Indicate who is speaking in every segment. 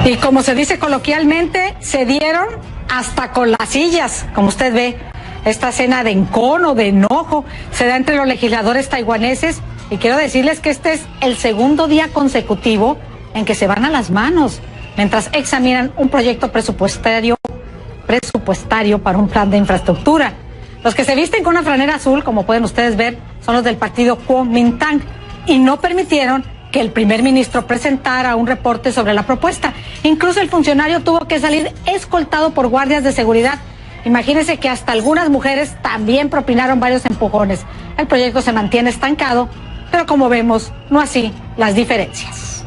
Speaker 1: Y como se dice coloquialmente, se dieron hasta con las sillas, como usted ve. Esta escena de encono, de enojo, se da entre los legisladores taiwaneses, y quiero decirles que este es el segundo día consecutivo en que se van a las manos, mientras examinan un proyecto presupuestario para un plan de infraestructura. Los que se visten con una franela azul, como pueden ustedes ver, son los del partido Kuomintang, y no permitieron que el primer ministro presentara un reporte sobre la propuesta. Incluso el funcionario tuvo que salir escoltado por guardias de seguridad. Imagínense que hasta algunas mujeres también propinaron varios empujones. El proyecto se mantiene estancado, pero como vemos, no así las diferencias.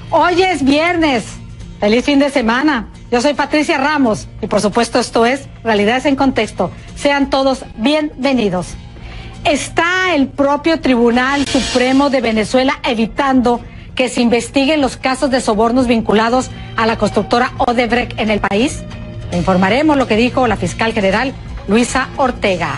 Speaker 1: Hoy es viernes. Feliz fin de semana. Yo soy Patricia Ramos y por supuesto esto es Realidades en Contexto. Sean todos bienvenidos. Está el propio Tribunal Supremo de Venezuela evitando que se investiguen los casos de sobornos vinculados a la constructora Odebrecht en el país. Le informaremos lo que dijo la fiscal general Luisa Ortega.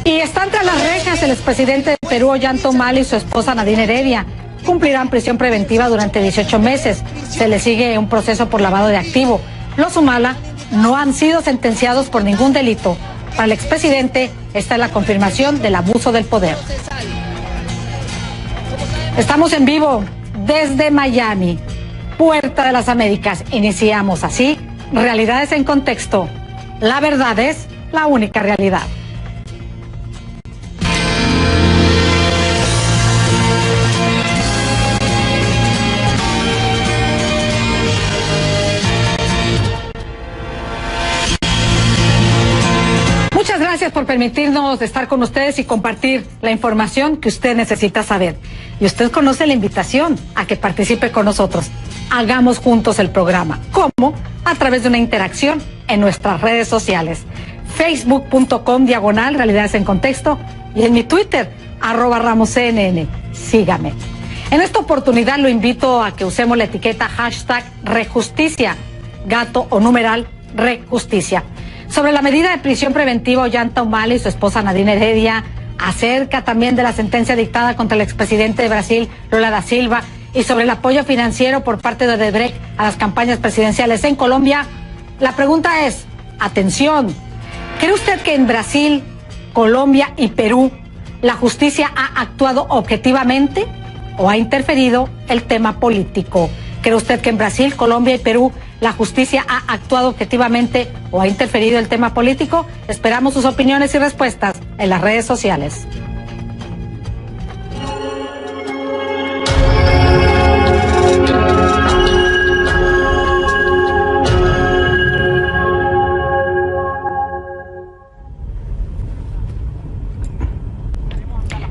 Speaker 1: Y están tras las rejas el expresidente de Perú, Ollanta Humala, y su esposa Nadine Heredia. Cumplirán prisión preventiva durante 18 meses. Se les sigue un proceso por lavado de activo. Los Humala no han sido sentenciados por ningún delito. Para el expresidente, esta es la confirmación del abuso del poder. Estamos en vivo desde Miami, Puerta de las Américas. Iniciamos así Realidades en Contexto. La verdad es la única realidad. Muchas gracias por permitirnos estar con ustedes y compartir la información que usted necesita saber. Y usted conoce la invitación a que participe con nosotros. Hagamos juntos el programa. ¿Cómo? A través de una interacción en nuestras redes sociales. Facebook.com/Realidades en Contexto y en mi Twitter, @RamosCNN. Sígame. En esta oportunidad lo invito a que usemos la etiqueta #Rejusticia, gato o numeral Rejusticia. Sobre la medida de prisión preventiva, Ollanta Humala y su esposa Nadine Heredia, acerca también de la sentencia dictada contra el expresidente de Brasil, Lula da Silva, y sobre el apoyo financiero por parte de Odebrecht a las campañas presidenciales en Colombia, la pregunta es, atención, ¿cree usted que en Brasil, Colombia y Perú la justicia ha actuado objetivamente o ha interferido el tema político? ¿Cree usted que en Brasil, Colombia y Perú la justicia ha actuado objetivamente o ha interferido el tema político? Esperamos sus opiniones y respuestas en las redes sociales.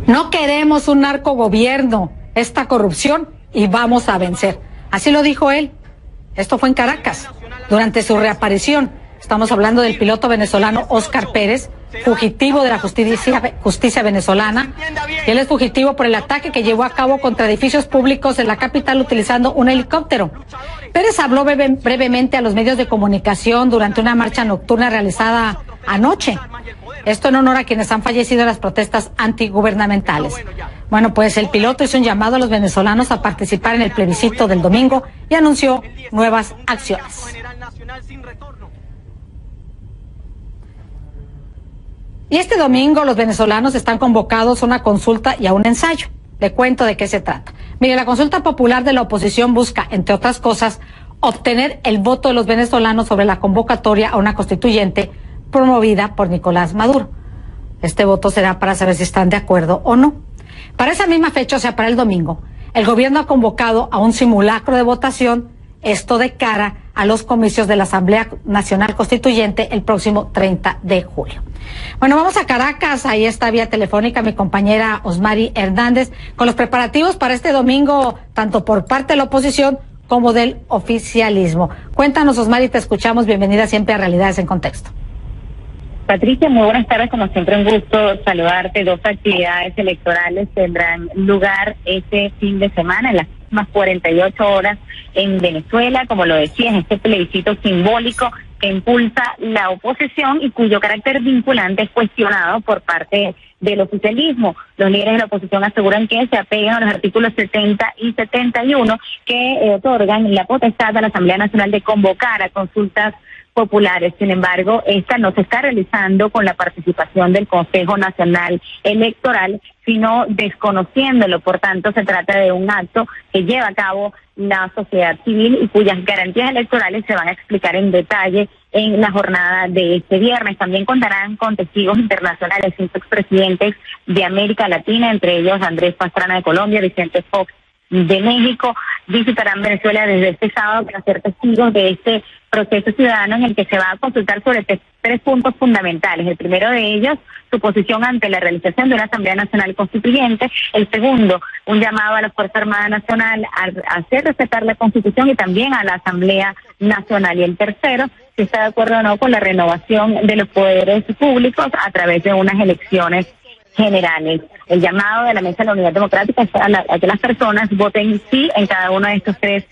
Speaker 1: No queremos un narcogobierno, esta corrupción, y vamos a vencer. Así lo dijo él. Esto fue en Caracas, durante su reaparición. Estamos hablando del piloto venezolano Óscar Pérez, fugitivo de la justicia venezolana. Y él es fugitivo por el ataque que llevó a cabo contra edificios públicos en la capital utilizando un helicóptero. Pérez habló brevemente a los medios de comunicación durante una marcha nocturna realizada anoche. Esto en honor a quienes han fallecido en las protestas antigubernamentales. Bueno, pues el piloto hizo un llamado a los venezolanos a participar en el plebiscito del domingo y anunció nuevas acciones. Y este domingo los venezolanos están convocados a una consulta y a un ensayo. Le cuento de qué se trata. Mire, la consulta popular de la oposición busca, entre otras cosas, obtener el voto de los venezolanos sobre la convocatoria a una constituyente promovida por Nicolás Maduro. Este voto será para saber si están de acuerdo o no. Para esa misma fecha, o sea, para el domingo, el gobierno ha convocado a un simulacro de votación, esto de cara a los comicios de la Asamblea Nacional Constituyente el próximo 30 de julio. Bueno, vamos a Caracas, ahí está vía telefónica mi compañera Osmari Hernández, con los preparativos para este domingo, tanto por parte de la oposición como del oficialismo. Cuéntanos, Osmari, te escuchamos, bienvenida siempre a Realidades en Contexto.
Speaker 2: Patricia, muy buenas tardes, como siempre un gusto saludarte. 2 actividades electorales tendrán lugar este fin de semana, en las próximas 48 horas en Venezuela, como lo decías, este plebiscito simbólico que impulsa la oposición y cuyo carácter vinculante es cuestionado por parte del oficialismo. Los líderes de la oposición aseguran que se apegan a los artículos 70 y 71 que otorgan la potestad a la Asamblea Nacional de convocar a consultas populares. Sin embargo, esta no se está realizando con la participación del Consejo Nacional Electoral, sino desconociéndolo. Por tanto, se trata de un acto que lleva a cabo la sociedad civil y cuyas garantías electorales se van a explicar en detalle en la jornada de este viernes. También contarán con testigos internacionales, 5 expresidentes de América Latina, entre ellos Andrés Pastrana de Colombia, Vicente Fox de México. Visitarán Venezuela desde este sábado para ser testigos de este proceso ciudadano en el que se va a consultar sobre 3 puntos fundamentales. El primero de ellos, su posición ante la realización de una Asamblea Nacional Constituyente. El segundo, un llamado a la Fuerza Armada Nacional a hacer respetar la Constitución y también a la Asamblea Nacional. Y el tercero, si está de acuerdo o no con la renovación de los poderes públicos a través de unas elecciones generales. El llamado de la Mesa de la Unidad Democrática es a que las personas voten sí en cada uno de estos 3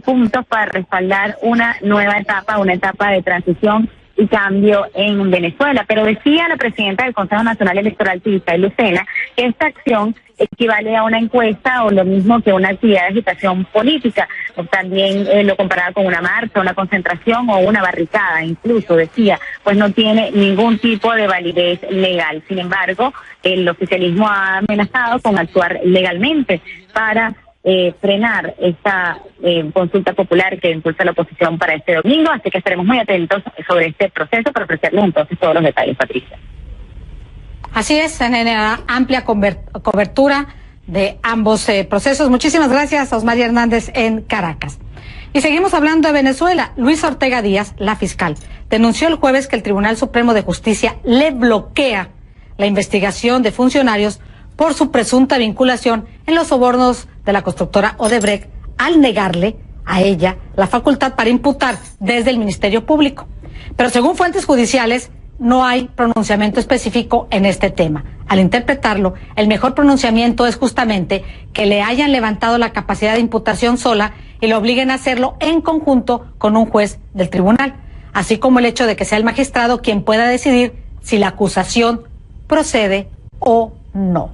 Speaker 2: puntos para respaldar una nueva etapa, una etapa de transición y cambio en Venezuela. Pero decía la presidenta del Consejo Nacional Electoral, Isabel Lucena, que esta acción equivale a una encuesta o lo mismo que una actividad de agitación política. También lo comparaba con una marcha, una concentración o una barricada, incluso decía, pues no tiene ningún tipo de validez legal. Sin embargo, el oficialismo ha amenazado con actuar legalmente para frenar esta consulta popular que impulsa la oposición para este domingo, así que estaremos muy atentos sobre este proceso para ofrecerles entonces todos los detalles, Patricia.
Speaker 1: Así es, en amplia cobertura de ambos procesos. Muchísimas gracias a Osmaria Hernández en Caracas. Y seguimos hablando de Venezuela. Luisa Ortega Díaz, la fiscal, denunció el jueves que el Tribunal Supremo de Justicia le bloquea la investigación de funcionarios por su presunta vinculación en los sobornos de la constructora Odebrecht, al negarle a ella la facultad para imputar desde el Ministerio Público. Pero según fuentes judiciales, no hay pronunciamiento específico en este tema. Al interpretarlo, el mejor pronunciamiento es justamente que le hayan levantado la capacidad de imputación sola y lo obliguen a hacerlo en conjunto con un juez del tribunal, así como el hecho de que sea el magistrado quien pueda decidir si la acusación procede o no.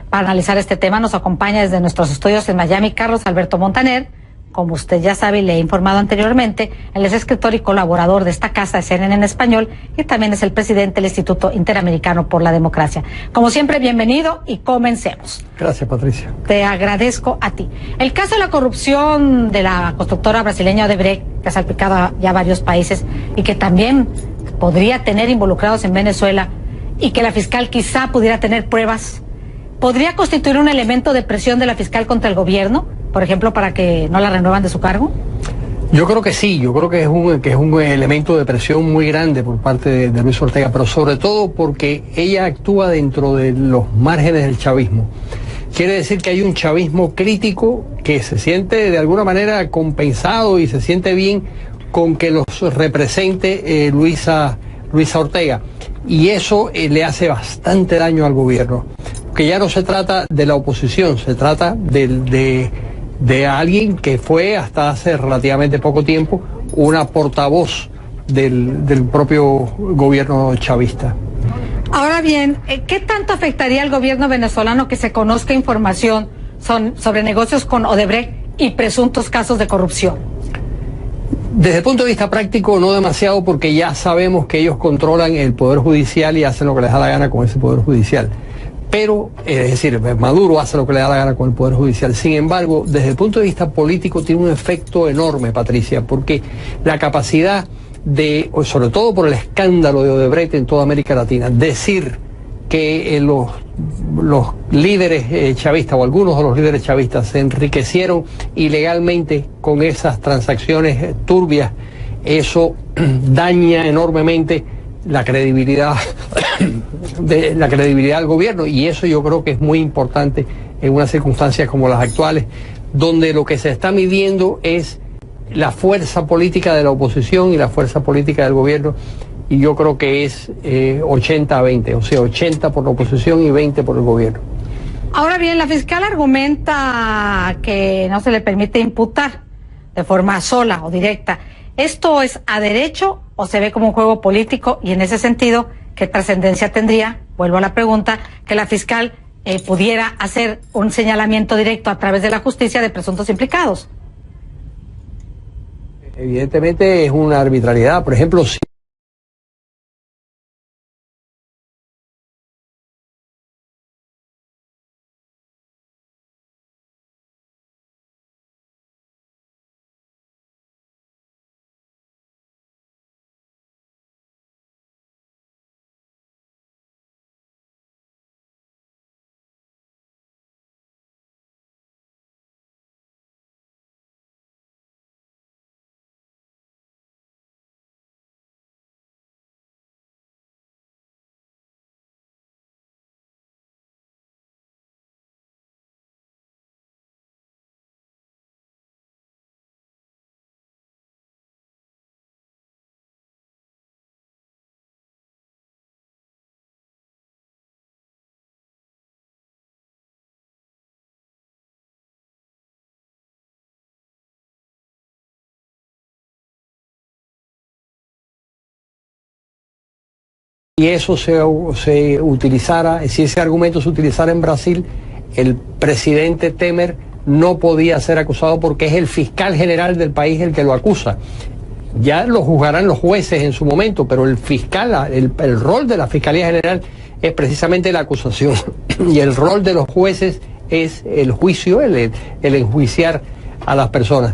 Speaker 1: Para analizar este tema nos acompaña desde nuestros estudios en Miami Carlos Alberto Montaner. Como usted ya sabe y le he informado anteriormente, él es escritor y colaborador de esta casa de CNN en español y también es el presidente del Instituto Interamericano por la Democracia. Como siempre, bienvenido y comencemos.
Speaker 3: Gracias, Patricia.
Speaker 1: Te agradezco a ti. El caso de la corrupción de la constructora brasileña Odebrecht, que ha salpicado a ya varios países y que también podría tener involucrados en Venezuela y que la fiscal quizá pudiera tener pruebas, ¿podría constituir un elemento de presión de la fiscal contra el gobierno, por ejemplo, para que no la renuevan de su cargo?
Speaker 3: Yo creo que sí, yo creo que es un elemento de presión muy grande por parte de Luisa Ortega, pero sobre todo porque ella actúa dentro de los márgenes del chavismo. Quiere decir que hay un chavismo crítico que se siente de alguna manera compensado y se siente bien con que los represente Luisa Ortega. Y eso le hace bastante daño al gobierno. Que ya no se trata de la oposición, se trata de alguien que fue hasta hace relativamente poco tiempo una portavoz del propio gobierno chavista.
Speaker 1: Ahora bien, ¿qué tanto afectaría al gobierno venezolano que se conozca información sobre negocios con Odebrecht y presuntos casos de corrupción?
Speaker 3: Desde el punto de vista práctico, no demasiado, porque ya sabemos que ellos controlan el Poder Judicial y hacen lo que les da la gana con ese Poder Judicial. Pero, es decir, Maduro hace lo que le da la gana con el Poder Judicial. Sin embargo, desde el punto de vista político tiene un efecto enorme, Patricia, porque la capacidad sobre todo por el escándalo de Odebrecht en toda América Latina, decir que los líderes chavistas o algunos de los líderes chavistas se enriquecieron ilegalmente con esas transacciones turbias, eso daña enormemente la credibilidad del gobierno, y eso yo creo que es muy importante en unas circunstancias como las actuales, donde lo que se está midiendo es la fuerza política de la oposición y la fuerza política del gobierno, y yo creo que es 80-20, o sea, 80 por la oposición y 20 por el gobierno.
Speaker 1: Ahora bien, la fiscal argumenta que no se le permite imputar de forma sola o directa. ¿Esto es a derecho o se ve como un juego político? Y en ese sentido, ¿qué trascendencia tendría? Vuelvo a la pregunta, que la fiscal pudiera hacer un señalamiento directo a través de la justicia de presuntos implicados.
Speaker 3: Evidentemente es una arbitrariedad. Por ejemplo, si eso se utilizara, si ese argumento se utilizara en Brasil, el presidente Temer no podía ser acusado porque es el fiscal general del país el que lo acusa. Ya lo juzgarán los jueces en su momento, pero el fiscal, el rol de la Fiscalía General es precisamente la acusación y el rol de los jueces es el juicio, el enjuiciar a las personas.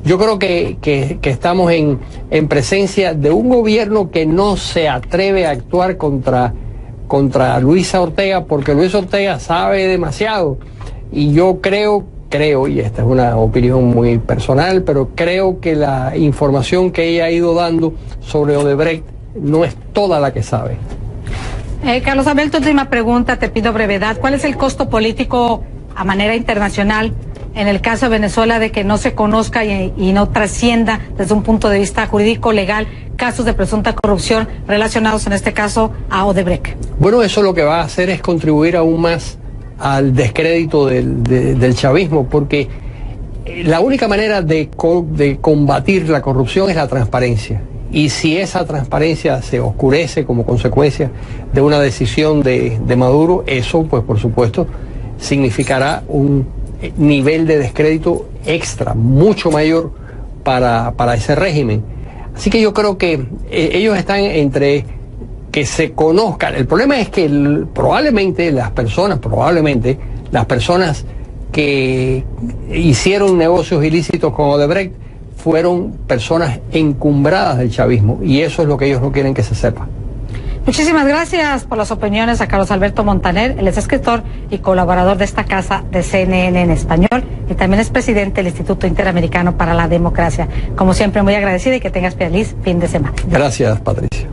Speaker 3: Yo creo que estamos en presencia de un gobierno que no se atreve a actuar contra Luisa Ortega, porque Luisa Ortega sabe demasiado. Y yo creo, y esta es una opinión muy personal, pero creo que la información que ella ha ido dando sobre Odebrecht no es toda la que sabe.
Speaker 1: Carlos Alberto, última pregunta, te pido brevedad. ¿Cuál es el costo político a manera internacional en el caso de Venezuela de que no se conozca y no trascienda desde un punto de vista jurídico, legal, casos de presunta corrupción relacionados en este caso a Odebrecht? Bueno, eso lo que va a hacer es contribuir aún más al descrédito del chavismo, porque la única manera de combatir la corrupción es la transparencia. Y si esa transparencia se oscurece como consecuencia de una decisión de Maduro, eso, pues por supuesto, significará un nivel de descrédito extra, mucho mayor para ese régimen. Así que yo creo que ellos están entre que se conozcan. El problema es que probablemente las personas que hicieron negocios ilícitos con Odebrecht fueron personas encumbradas del chavismo, y eso es lo que ellos no quieren que se sepa. Muchísimas gracias por las opiniones a Carlos Alberto Montaner. Él es escritor y colaborador de esta casa de CNN en español y también es presidente del Instituto Interamericano para la Democracia. Como siempre, muy agradecida y que tengas feliz fin de semana. Gracias, Patricia.